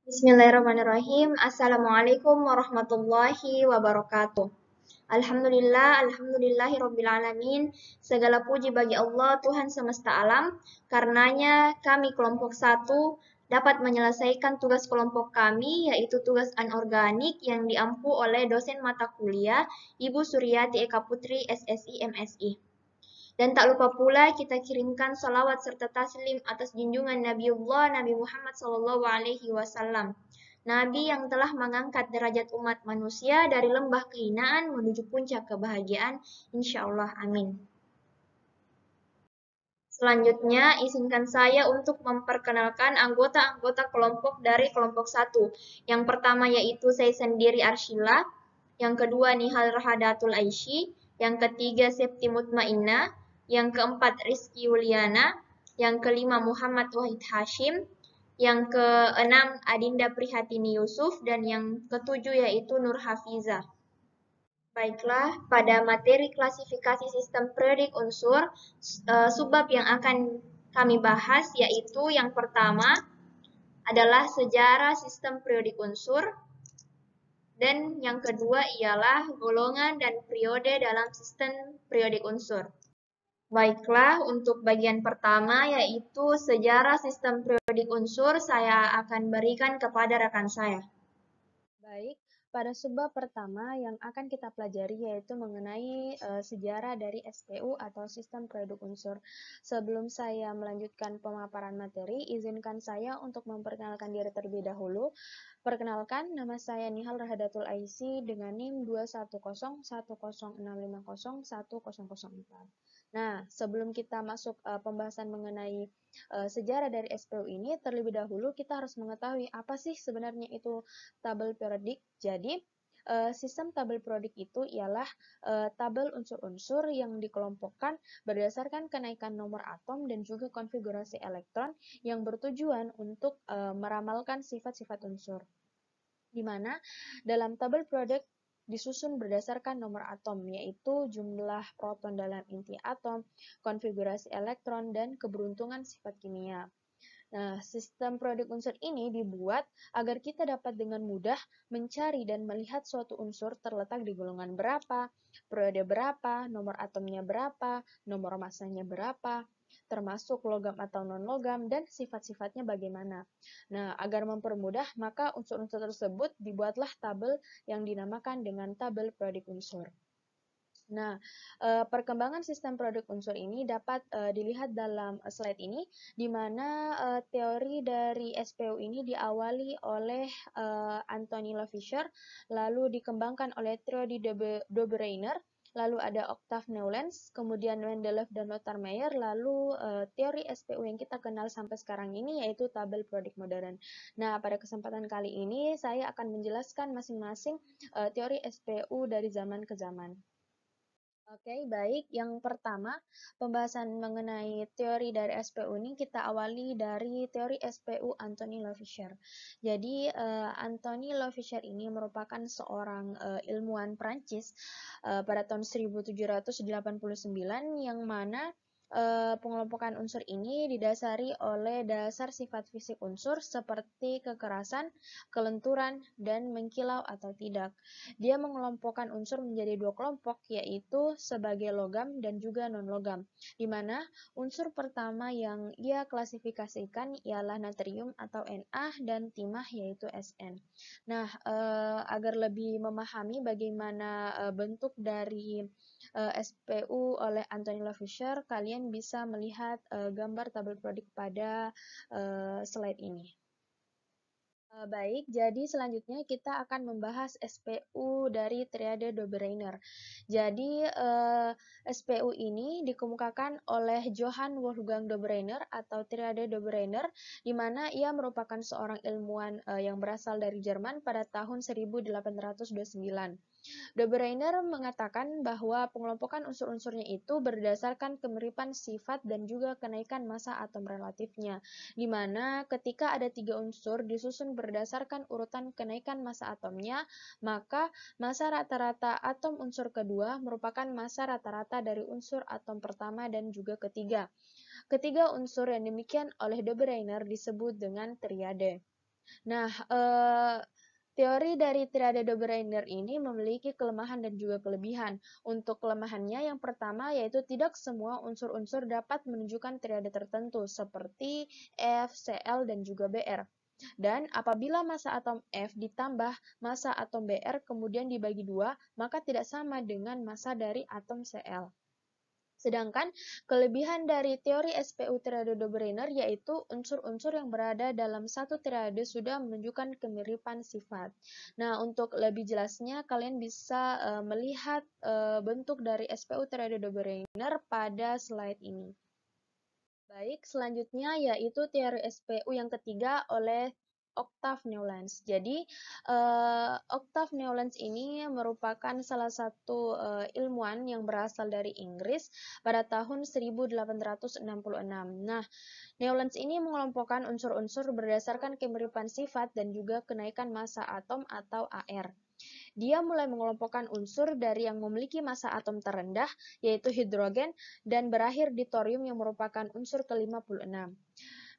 Bismillahirrahmanirrahim. Assalamualaikum warahmatullahi wabarakatuh. Alhamdulillahi alamin. Segala puji bagi Allah, Tuhan semesta alam. Karenanya kami kelompok satu dapat menyelesaikan tugas kelompok kami, yaitu tugas anorganik yang diampu oleh dosen mata kuliah, Ibu Suryati Eka Putri, SSI, MSI. Dan tak lupa pula kita kirimkan salawat serta taslim atas junjungan Nabiullah Nabi Muhammad SAW. Nabi yang telah mengangkat derajat umat manusia dari lembah kehinaan menuju puncak kebahagiaan. Insya Allah, amin. Selanjutnya, izinkan saya untuk memperkenalkan anggota-anggota kelompok dari kelompok satu. Yang pertama yaitu saya sendiri Arshila, yang kedua Nihal Rahadatul Aishi, yang ketiga Septi Mutmainna, yang keempat Rizky Yuliana, yang kelima Muhammad Wahid Hashim, yang keenam Adinda Prihatini Yusuf, dan yang ketujuh yaitu Nur Hafiza. Baiklah, pada materi klasifikasi sistem periodik unsur, subbab yang akan kami bahas yaitu yang pertama adalah sejarah sistem periodik unsur, dan yang kedua ialah golongan dan periode dalam sistem periodik unsur. Baiklah, untuk bagian pertama yaitu sejarah sistem periodik unsur, saya akan berikan kepada rekan saya. Baik, pada subbab pertama yang akan kita pelajari yaitu mengenai sejarah dari SPU atau sistem produk unsur. Sebelum saya melanjutkan pemaparan materi, izinkan saya untuk memperkenalkan diri terlebih dahulu. Perkenalkan, nama saya Nihal Rahadatul Aisi dengan NIM 2101065010004. Nah, sebelum kita masuk pembahasan mengenai sejarah dari SPU ini, terlebih dahulu kita harus mengetahui apa sih sebenarnya itu tabel periodik. Jadi, sistem tabel periodik itu ialah tabel unsur-unsur yang dikelompokkan berdasarkan kenaikan nomor atom dan juga konfigurasi elektron yang bertujuan untuk meramalkan sifat-sifat unsur. Di mana dalam tabel periodik disusun berdasarkan nomor atom, yaitu jumlah proton dalam inti atom, konfigurasi elektron, dan keberuntungan sifat kimia. Nah, sistem produk unsur ini dibuat agar kita dapat dengan mudah mencari dan melihat suatu unsur terletak di golongan berapa, periode berapa, nomor atomnya berapa, nomor masanya berapa, termasuk logam atau non-logam, dan sifat-sifatnya bagaimana. Nah, agar mempermudah, maka unsur-unsur tersebut dibuatlah tabel yang dinamakan dengan tabel produk unsur. Nah, perkembangan sistem produk unsur ini dapat dilihat dalam slide ini, di mana teori dari SPU ini diawali oleh Anthony Lefischer, lalu dikembangkan oleh Theodore Dobereiner, lalu ada Octave Newlands, kemudian Mendeleev dan Lothar Meyer, lalu teori SPU yang kita kenal sampai sekarang ini yaitu tabel produk modern. Nah, pada kesempatan kali ini saya akan menjelaskan masing-masing teori SPU dari zaman ke zaman. Oke, baik. Yang pertama, pembahasan mengenai teori dari SPU ini kita awali dari teori SPU Anthony Lefischer. Jadi, Anthony Lefischer ini merupakan seorang ilmuwan Prancis pada tahun 1789 yang mana pengelompokan unsur ini didasari oleh dasar sifat fisik unsur seperti kekerasan, kelenturan, dan mengkilau atau tidak. Dia mengelompokkan unsur menjadi dua kelompok, yaitu sebagai logam dan juga non-logam, di mana unsur pertama yang ia klasifikasikan ialah natrium atau Na dan timah yaitu Sn. Nah, agar lebih memahami bagaimana bentuk dari SPU oleh Anthony Lefischer, kalian bisa melihat gambar tabel periodik pada slide ini. Baik, jadi selanjutnya kita akan membahas SPU dari triade Dobereiner. Jadi, SPU ini dikemukakan oleh Johann Wolfgang Dobereiner atau triade Dobereiner, di mana ia merupakan seorang ilmuwan yang berasal dari Jerman pada tahun 1829. Dobereiner mengatakan bahwa pengelompokan unsur-unsurnya itu berdasarkan kemiripan sifat dan juga kenaikan massa atom relatifnya, di mana ketika ada tiga unsur disusun berdasarkan urutan kenaikan massa atomnya, maka massa rata-rata atom unsur kedua merupakan massa rata-rata dari unsur atom pertama dan juga ketiga. Ketiga unsur yang demikian oleh Dobereiner disebut dengan triade. Nah, teori dari triade Dobereiner ini memiliki kelemahan dan juga kelebihan. Untuk kelemahannya yang pertama yaitu tidak semua unsur-unsur dapat menunjukkan triade tertentu seperti F, Cl, dan juga Br. Dan apabila massa atom F ditambah massa atom Br kemudian dibagi dua, maka tidak sama dengan massa dari atom Cl. Sedangkan kelebihan dari teori SPU triade Dobereiner yaitu unsur-unsur yang berada dalam satu triade sudah menunjukkan kemiripan sifat. Nah, untuk lebih jelasnya kalian bisa melihat bentuk dari SPU triade Dobereiner pada slide ini. Baik, selanjutnya yaitu teori SPU yang ketiga oleh Octave Newlands. Jadi, Octave Newlands ini merupakan salah satu ilmuwan yang berasal dari Inggris pada tahun 1866. Nah, Newlands ini mengelompokkan unsur-unsur berdasarkan kemiripan sifat dan juga kenaikan massa atom atau AR. Dia mulai mengelompokkan unsur dari yang memiliki massa atom terendah, yaitu hidrogen, dan berakhir di thorium yang merupakan unsur ke-56.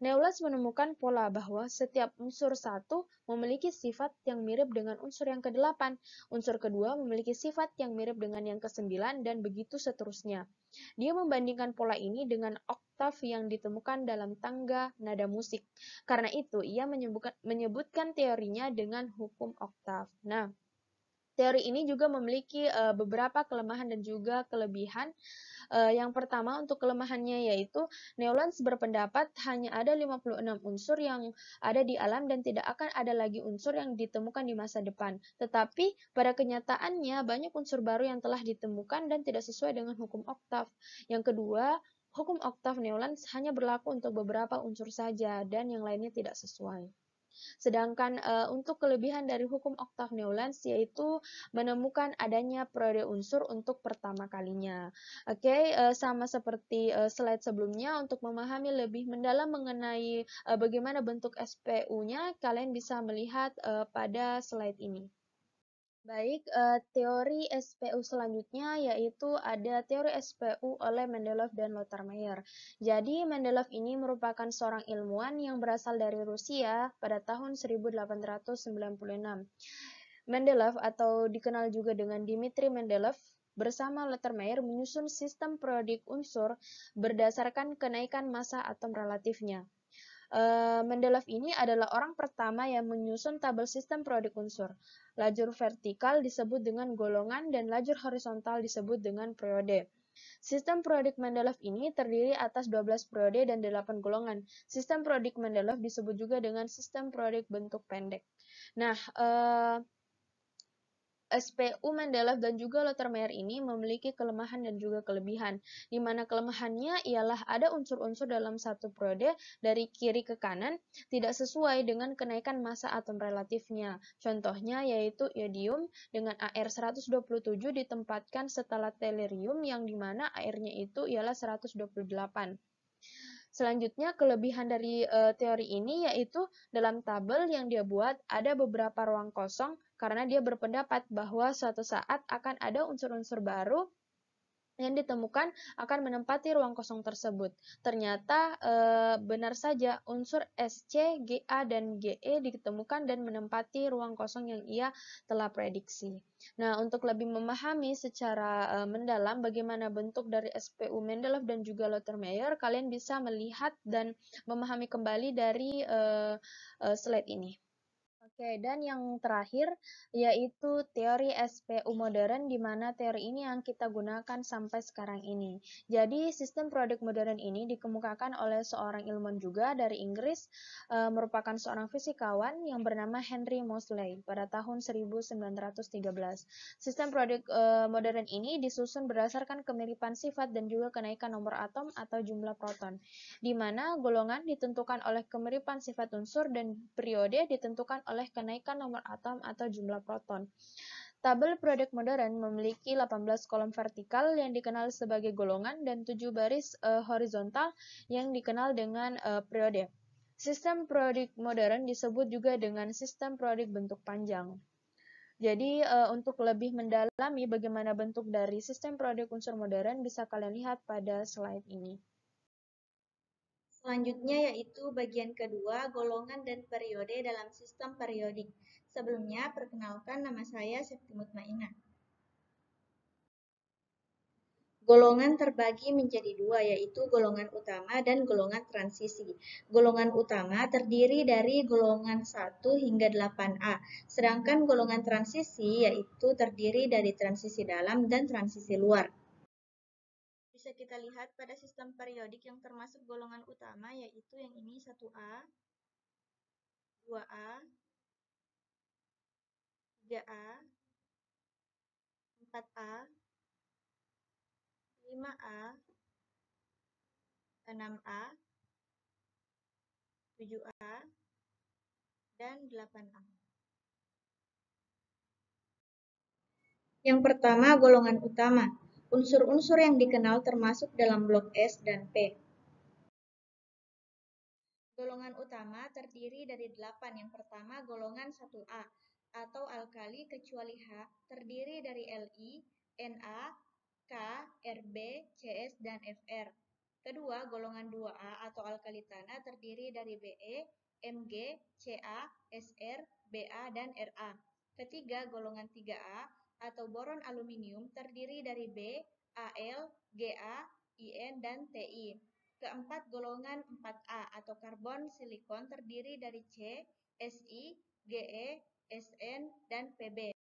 Newlands menemukan pola bahwa setiap unsur satu memiliki sifat yang mirip dengan unsur yang ke-8, unsur kedua memiliki sifat yang mirip dengan yang ke-9, dan begitu seterusnya. Dia membandingkan pola ini dengan oktav yang ditemukan dalam tangga nada musik. Karena itu, ia menyebutkan teorinya dengan hukum oktav. Nah, teori ini juga memiliki beberapa kelemahan dan juga kelebihan. Yang pertama untuk kelemahannya yaitu Newlands berpendapat hanya ada 56 unsur yang ada di alam dan tidak akan ada lagi unsur yang ditemukan di masa depan. Tetapi pada kenyataannya banyak unsur baru yang telah ditemukan dan tidak sesuai dengan hukum oktav. Yang kedua, hukum oktav Newlands hanya berlaku untuk beberapa unsur saja dan yang lainnya tidak sesuai. Sedangkan untuk kelebihan dari hukum oktav Newlands yaitu menemukan adanya periode unsur untuk pertama kalinya. Oke, sama seperti slide sebelumnya, untuk memahami lebih mendalam mengenai bagaimana bentuk SPU-nya, kalian bisa melihat pada slide ini. Baik, teori SPU selanjutnya yaitu ada teori SPU oleh Mendeleev dan Lothar Meyer. Jadi, Mendeleev ini merupakan seorang ilmuwan yang berasal dari Rusia pada tahun 1896. Mendeleev atau dikenal juga dengan Dmitri Mendeleev bersama Lothar Meyer menyusun sistem periodik unsur berdasarkan kenaikan massa atom relatifnya. Mendeleev ini adalah orang pertama yang menyusun tabel sistem periodik unsur. Lajur vertikal disebut dengan golongan dan lajur horizontal disebut dengan periode. Sistem periodik Mendeleev ini terdiri atas 12 periode dan 8 golongan. Sistem periodik Mendeleev disebut juga dengan sistem periodik bentuk pendek. Nah, SPU Mendeleev dan juga Lothar Meyer ini memiliki kelemahan dan juga kelebihan, di mana kelemahannya ialah ada unsur-unsur dalam satu periode dari kiri ke kanan tidak sesuai dengan kenaikan massa atom relatifnya. Contohnya yaitu iodium dengan AR 127 ditempatkan setelah tellurium yang dimana AR-nya itu ialah 128. Selanjutnya, kelebihan dari teori ini yaitu dalam tabel yang dia buat ada beberapa ruang kosong karena dia berpendapat bahwa suatu saat akan ada unsur-unsur baru yang ditemukan akan menempati ruang kosong tersebut. Ternyata benar saja unsur Sc, Ga, dan Ge ditemukan dan menempati ruang kosong yang ia telah prediksi. Nah, untuk lebih memahami secara mendalam bagaimana bentuk dari SPU Mendeleev dan juga Lothar Meyer, kalian bisa melihat dan memahami kembali dari slide ini. Oke, dan yang terakhir yaitu teori SPU modern, di mana teori ini yang kita gunakan sampai sekarang ini. Jadi, sistem produk modern ini dikemukakan oleh seorang ilmuwan juga dari Inggris, merupakan seorang fisikawan yang bernama Henry Moseley pada tahun 1913. Sistem produk modern ini disusun berdasarkan kemiripan sifat dan juga kenaikan nomor atom atau jumlah proton, di mana golongan ditentukan oleh kemiripan sifat unsur dan periode ditentukan oleh kenaikan nomor atom atau jumlah proton. Tabel periode modern memiliki 18 kolom vertikal yang dikenal sebagai golongan dan 7 baris horizontal yang dikenal dengan periode. Sistem periodik modern disebut juga dengan sistem periodik bentuk panjang. Jadi, untuk lebih mendalami bagaimana bentuk dari sistem periodik unsur modern bisa kalian lihat pada slide ini. Selanjutnya yaitu bagian kedua, golongan dan periode dalam sistem periodik. Sebelumnya, perkenalkan nama saya Septi Mutmainah. Golongan terbagi menjadi dua, yaitu golongan utama dan golongan transisi. Golongan utama terdiri dari golongan 1 hingga 8A, sedangkan golongan transisi yaitu terdiri dari transisi dalam dan transisi luar. Bisa kita lihat pada sistem periodik yang termasuk golongan utama, yaitu yang ini 1A, 2A, 3A, 4A, 5A, 6A, 7A, dan 8A. Yang pertama, golongan utama. Unsur-unsur yang dikenal termasuk dalam blok S dan P. Golongan utama terdiri dari 8. Yang pertama, golongan 1A atau alkali kecuali H terdiri dari Li, Na, K, Rb, Cs, dan Fr. Kedua, golongan 2A atau alkali tanah terdiri dari Be, Mg, Ca, Sr, Ba, dan Ra. Ketiga, golongan 3A atau boron aluminium terdiri dari B, Al, Ga, In, dan Ti. Keempat, golongan 4A atau karbon silikon terdiri dari C, Si, Ge, Sn, dan Pb.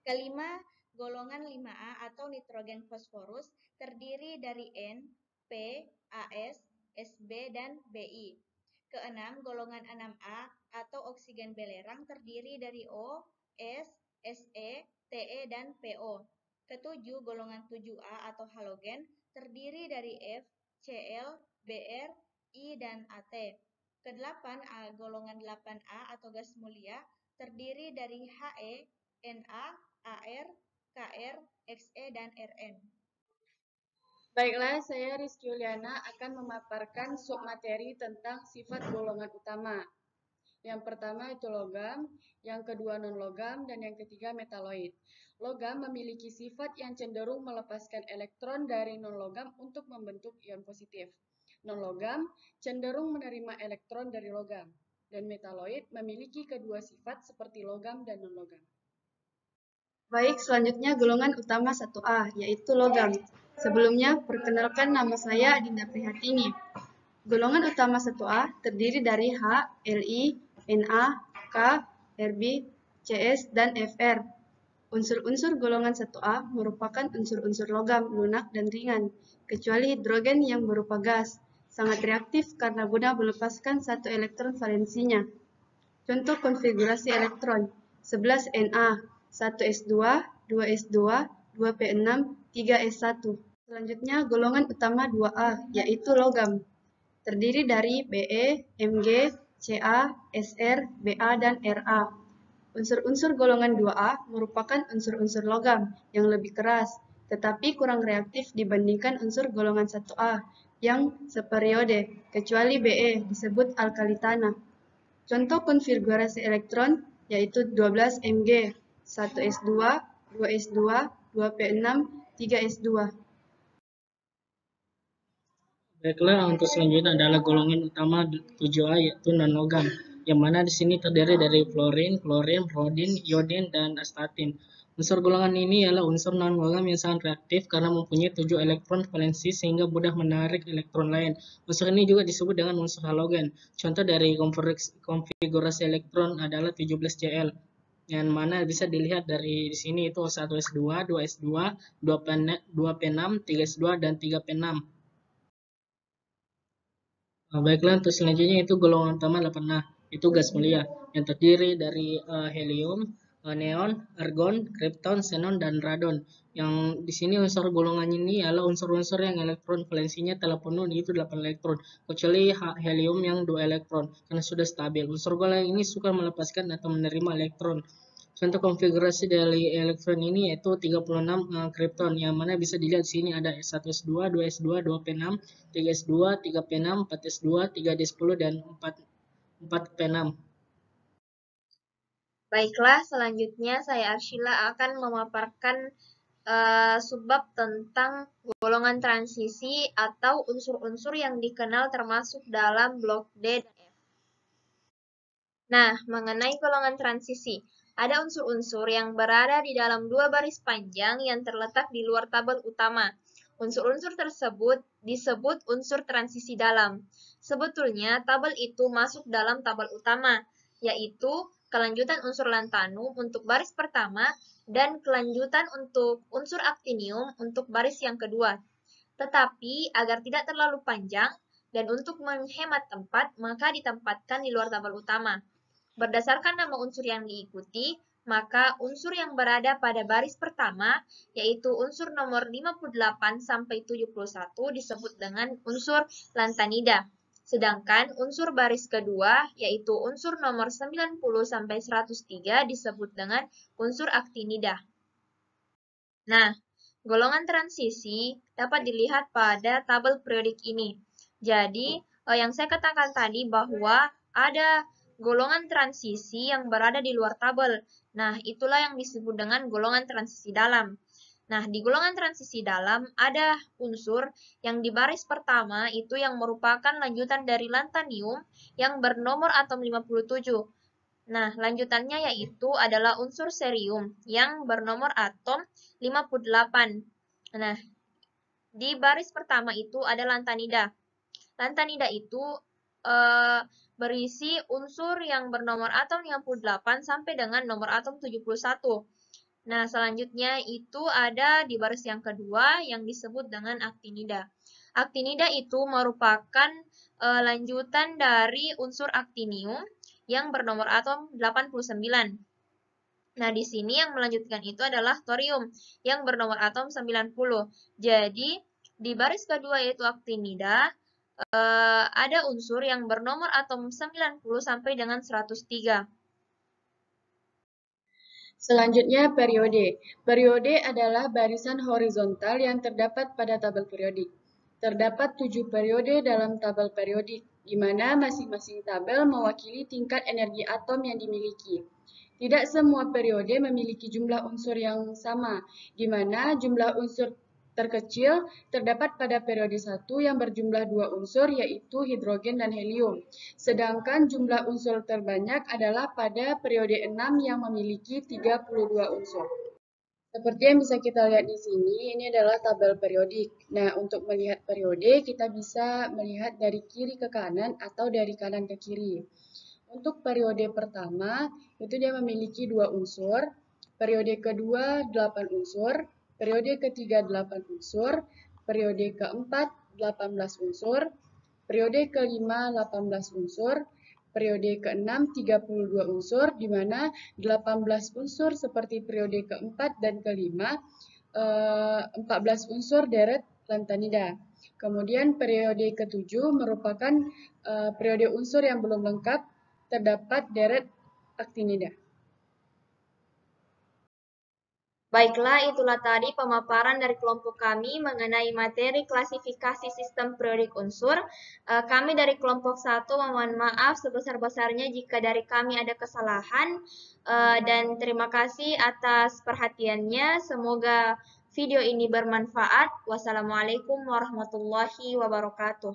Kelima, golongan 5A atau nitrogen fosforus terdiri dari N, P, As, Sb, dan Bi. Keenam, golongan 6A atau oksigen belerang terdiri dari O, S, Se, Te, dan Po. Ketujuh, golongan 7A atau halogen terdiri dari F, Cl, Br, I, dan At. Kedelapan, golongan 8A atau gas mulia terdiri dari He, Na, Ar, Kr, Xe, dan Rn. Baiklah, saya Rizky Juliana akan memaparkan submateri tentang sifat golongan utama. Yang pertama itu logam, yang kedua non-logam, dan yang ketiga metaloid. Logam memiliki sifat yang cenderung melepaskan elektron dari non-logam untuk membentuk ion positif. Non-logam cenderung menerima elektron dari logam, dan metaloid memiliki kedua sifat seperti logam dan non-logam. Baik, selanjutnya golongan utama 1A, yaitu logam. Sebelumnya, perkenalkan nama saya Adinda Prihatini. Golongan utama 1A terdiri dari H, Li, Na, K, Rb, Cs, dan Fr. Unsur-unsur golongan 1A merupakan unsur-unsur logam, lunak, dan ringan, kecuali hidrogen yang berupa gas, sangat reaktif karena guna melepaskan satu elektron valensinya. Contoh konfigurasi elektron, 11 Na, 1 S2, 2 S2, 2 P6, 3 S1. Selanjutnya golongan utama 2A, yaitu logam. Terdiri dari Be, Mg, Ca, Sr, Ba, dan Ra. Unsur-unsur golongan 2A merupakan unsur-unsur logam yang lebih keras, tetapi kurang reaktif dibandingkan unsur golongan 1A yang seperiode, kecuali Be disebut alkali tanah. Contoh konfigurasi elektron yaitu 12 Mg, 1 S2, 2 S2, 2 P6, 3 S2. Baiklah, untuk selanjutnya adalah golongan utama 7A yaitu non-logam, yang mana di sini terdiri dari fluorin, klorin, rodin, iodin, dan astatin. Unsur golongan ini adalah unsur non-logam yang sangat reaktif karena mempunyai 7 elektron valensi sehingga mudah menarik elektron lain. Unsur ini juga disebut dengan unsur halogen. Contoh dari konfigurasi elektron adalah 17Cl, yang mana bisa dilihat dari di sini itu 1S2, 2S2, 2P6, 3S2, dan 3P6. Baiklah, untuk selanjutnya itu golongan utama 8A, itu gas mulia, yang terdiri dari helium, neon, argon, krypton, xenon, dan radon. Yang di sini unsur golongan ini adalah unsur-unsur yang elektron valensinya telah penuh, yaitu 8 elektron, kecuali helium yang 2 elektron, karena sudah stabil. Unsur golongan ini suka melepaskan atau menerima elektron. Contoh konfigurasi dari elektron ini yaitu 36 krypton, yang mana bisa dilihat di sini ada 1S2, 2S2, 2P6, 3S2, 3P6, 4S2, 3D10, dan 4P6. Baiklah, selanjutnya saya Arshila akan memaparkan subbab tentang golongan transisi atau unsur-unsur yang dikenal termasuk dalam blok D dan F. Nah, mengenai golongan transisi, ada unsur-unsur yang berada di dalam dua baris panjang yang terletak di luar tabel utama. Unsur-unsur tersebut disebut unsur transisi dalam. Sebetulnya, tabel itu masuk dalam tabel utama, yaitu kelanjutan unsur lantanum untuk baris pertama dan kelanjutan untuk unsur aktinium untuk baris yang kedua. Tetapi, agar tidak terlalu panjang dan untuk menghemat tempat, maka ditempatkan di luar tabel utama. Berdasarkan nama unsur yang diikuti, maka unsur yang berada pada baris pertama, yaitu unsur nomor 58 sampai 71 disebut dengan unsur lantanida. Sedangkan unsur baris kedua, yaitu unsur nomor 90 sampai 103 disebut dengan unsur aktinida. Nah, golongan transisi dapat dilihat pada tabel periodik ini. Jadi, yang saya katakan tadi bahwa ada golongan transisi yang berada di luar tabel. Nah, itulah yang disebut dengan golongan transisi dalam. Nah, di golongan transisi dalam ada unsur yang di baris pertama itu yang merupakan lanjutan dari lantanium yang bernomor atom 57. Nah, lanjutannya yaitu adalah unsur cerium yang bernomor atom 58. Nah, di baris pertama itu ada lantanida. Lantanida itu berisi unsur yang bernomor atom 58 sampai dengan nomor atom 71. Nah, selanjutnya itu ada di baris yang kedua yang disebut dengan aktinida. Aktinida itu merupakan lanjutan dari unsur aktinium yang bernomor atom 89. Nah, di sini yang melanjutkan itu adalah thorium yang bernomor atom 90. Jadi, di baris kedua yaitu aktinida, ada unsur yang bernomor atom 90 sampai dengan 103. Selanjutnya, periode. Periode adalah barisan horizontal yang terdapat pada tabel periodik. Terdapat 7 periode dalam tabel periodik, di mana masing-masing tabel mewakili tingkat energi atom yang dimiliki. Tidak semua periode memiliki jumlah unsur yang sama, di mana jumlah unsur terkecil terdapat pada periode 1 yang berjumlah 2 unsur yaitu hidrogen dan helium. Sedangkan jumlah unsur terbanyak adalah pada periode 6 yang memiliki 32 unsur. Seperti yang bisa kita lihat di sini, ini adalah tabel periodik. Nah, untuk melihat periode, kita bisa melihat dari kiri ke kanan atau dari kanan ke kiri. Untuk periode pertama, itu dia memiliki 2 unsur. Periode kedua, 8 unsur. Periode ketiga 8 unsur, periode keempat 18 unsur, periode kelima 18 unsur, periode keenam 32 unsur, di mana 18 unsur seperti periode keempat dan kelima, 14 unsur deret lantanida. Kemudian periode ketujuh merupakan periode unsur yang belum lengkap, terdapat deret aktinida. Baiklah, itulah tadi pemaparan dari kelompok kami mengenai materi klasifikasi sistem periodik unsur. Kami dari kelompok 1 memohon maaf sebesar-besarnya jika dari kami ada kesalahan. Dan terima kasih atas perhatiannya. Semoga video ini bermanfaat. Wassalamualaikum warahmatullahi wabarakatuh.